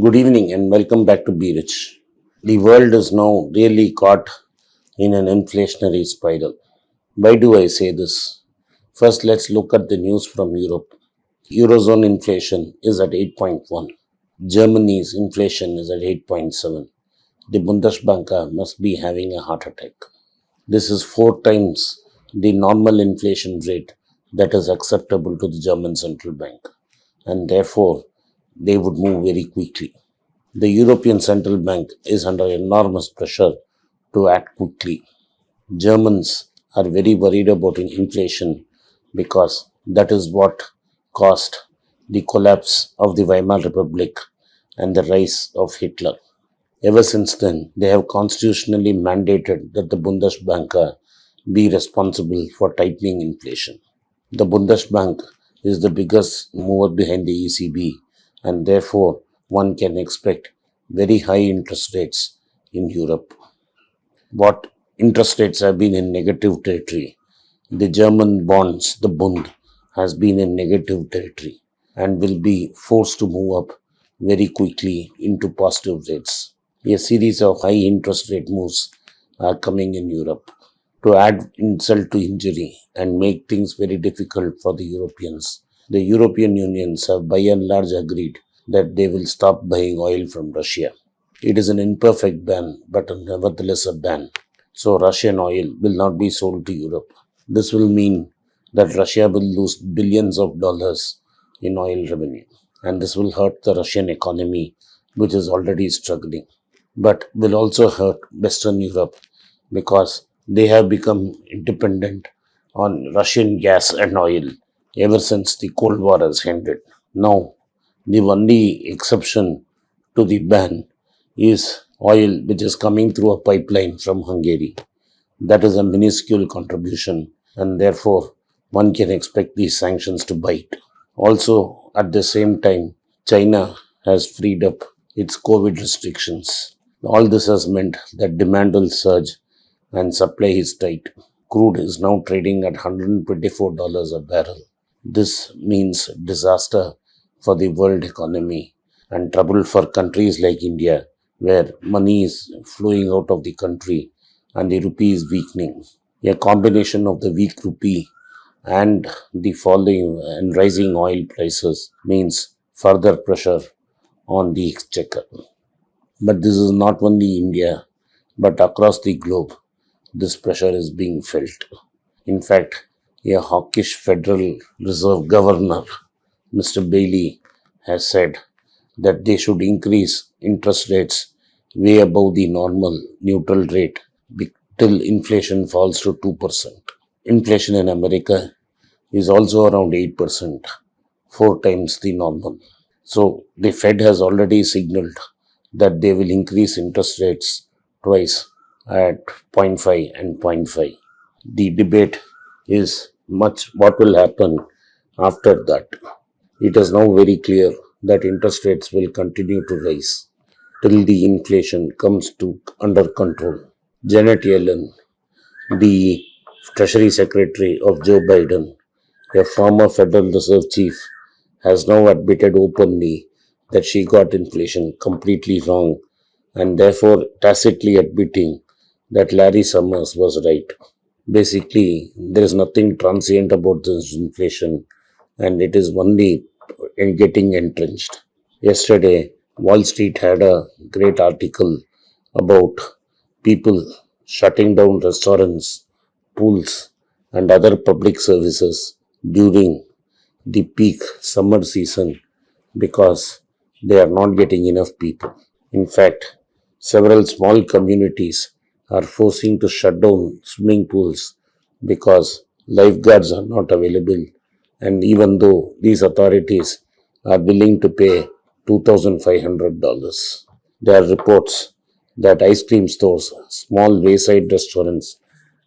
Good evening and welcome back to Be Rich. The world is now really caught in an inflationary spiral. Why do I say this? First, let's look at the news from Europe. Eurozone inflation is at 8.1. Germany's inflation is at 8.7. The Bundesbank must be having a heart attack. This is four times the normal inflation rate that is acceptable to the German central bank, and therefore they would move very quickly. The European Central Bank is under enormous pressure to act quickly. Germans are very worried about inflation because that is what caused the collapse of the Weimar Republic and the rise of Hitler. Ever since then, they have constitutionally mandated that the Bundesbank be responsible for tightening inflation. The Bundesbank is the biggest mover behind the ECB, and therefore one can expect very high interest rates in Europe. What interest rates have been in negative territory, the German bonds, the Bund, has been in negative territory and will be forced to move up very quickly into positive rates. A series of high interest rate moves are coming in Europe. To add insult to injury and make things very difficult for the Europeans, the European unions have by and large agreed that they will stop buying oil from Russia. It is an imperfect ban, but nevertheless a ban. So Russian oil will not be sold to Europe. This will mean that Russia will lose billions of dollars in oil revenue. And this will hurt the Russian economy, which is already struggling. But will also hurt Western Europe because they have become dependent on Russian gas and oil ever since the Cold War has ended. Now, the only exception to the ban is oil which is coming through a pipeline from Hungary. That is a minuscule contribution, and therefore one can expect these sanctions to bite. Also, at the same time, China has freed up its COVID restrictions. All this has meant that demand will surge and supply is tight. Crude is now trading at $124 a barrel. This means disaster for the world economy and trouble for countries like India, where money is flowing out of the country and the rupee is weakening. A combination of the weak rupee and the falling and rising oil prices means further pressure on the exchequer. But this is not only India, but across the globe, this pressure is being felt. In fact, a hawkish Federal Reserve Governor, Mr. Bailey, has said that they should increase interest rates way above the normal neutral rate till inflation falls to 2%. Inflation in America is also around 8%, four times the normal. So the Fed has already signaled that they will increase interest rates twice at 0.5 and 0.5. The debate is much what will happen after that. It is now very clear that interest rates will continue to rise till the inflation comes to under control. Janet Yellen, the Treasury Secretary of Joe Biden, a former Federal Reserve chief, has now admitted openly that she got inflation completely wrong and therefore tacitly admitting that Larry Summers was right. Basically, there is nothing transient about this inflation and it is only getting entrenched. Yesterday, Wall Street had a great article about people shutting down restaurants, pools, and other public services during the peak summer season because they are not getting enough people. In fact, several small communities are forcing to shut down swimming pools because lifeguards are not available, and even though these authorities are willing to pay $2,500. There are reports that ice cream stores, small wayside restaurants,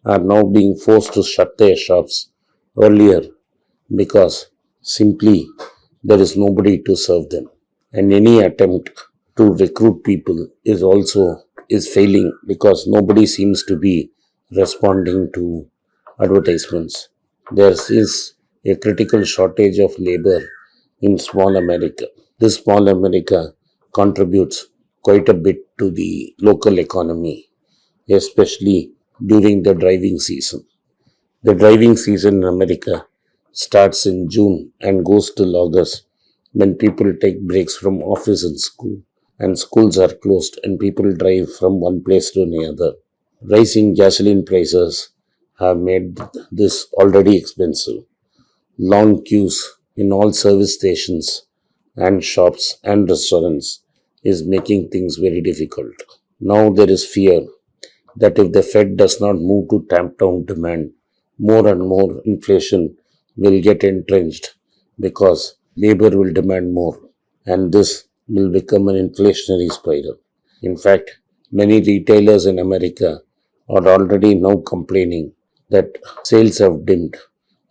are now being forced to shut their shops earlier because simply there is nobody to serve them. And any attempt to recruit people is failing because nobody seems to be responding to advertisements. There is a critical shortage of labor in small America. This small America contributes quite a bit to the local economy, especially during the driving season. The driving season in America starts in June and goes till August when people take breaks from office and schools are closed and people drive from one place to another. Rising gasoline prices have made this already expensive. Long queues in all service stations and shops and restaurants is making things very difficult. Now there is fear that if the Fed does not move to tamp down demand, more and more inflation will get entrenched because labor will demand more and this will become an inflationary spiral. In fact, many retailers in America are already now complaining that sales have dimmed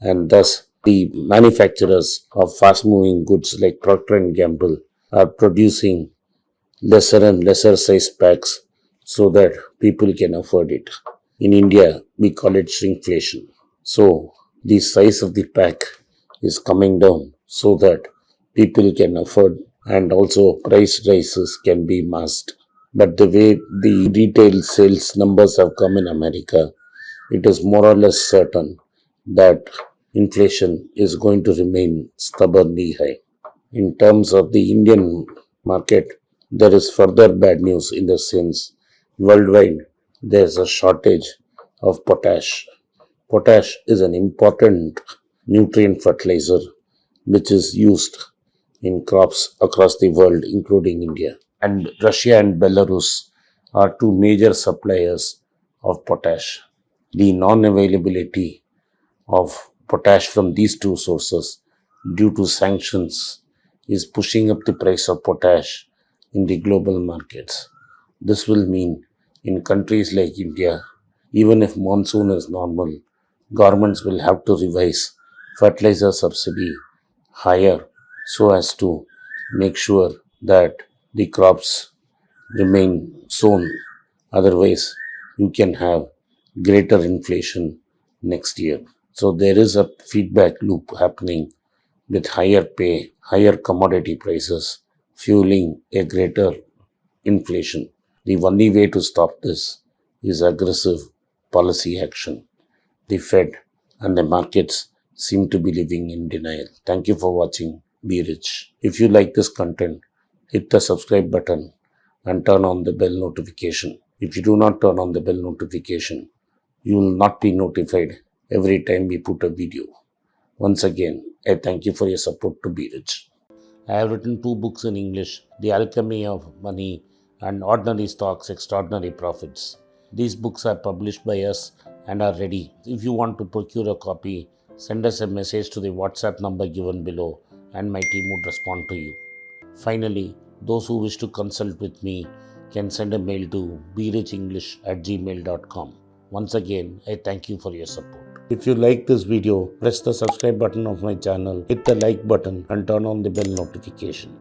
and thus the manufacturers of fast moving goods like Procter and Gamble are producing lesser and lesser size packs so that people can afford it. In India, we call it shrinkflation. So, the size of the pack is coming down so that people can afford and also price rises can be masked. But the way the retail sales numbers have come in America, it is more or less certain that inflation is going to remain stubbornly high. In terms of the Indian market, there is further bad news in the sense worldwide there is a shortage of potash. Potash is an important nutrient fertilizer which is used in crops across the world, including India. And Russia and Belarus are two major suppliers of potash. The non availability of potash from these two sources due to sanctions is pushing up the price of potash in the global markets. This will mean in countries like India, even if monsoon is normal, governments will have to revise fertilizer subsidy higher so as to make sure that the crops remain sown. Otherwise, you can have greater inflation next year. So there is a feedback loop happening with higher pay, higher commodity prices, fueling a greater inflation. The only way to stop this is aggressive policy action. The Fed and the markets seem to be living in denial. Thank you for watching. Be rich. If you like this content, hit the subscribe button and turn on the bell notification. If you do not turn on the bell notification, you will not be notified every time we put a video. Once again, I thank you for your support to Be Rich. I have written 2 books in English, The Alchemy of Money and Ordinary Stocks, Extraordinary Profits. These books are published by us and are ready. If you want to procure a copy, send us a message to the WhatsApp number given below and my team would respond to you. Finally, those who wish to consult with me can send a mail to berichenglish@gmail.com. Once again, I thank you for your support. If you like this video, press the subscribe button of my channel, hit the like button and turn on the bell notification.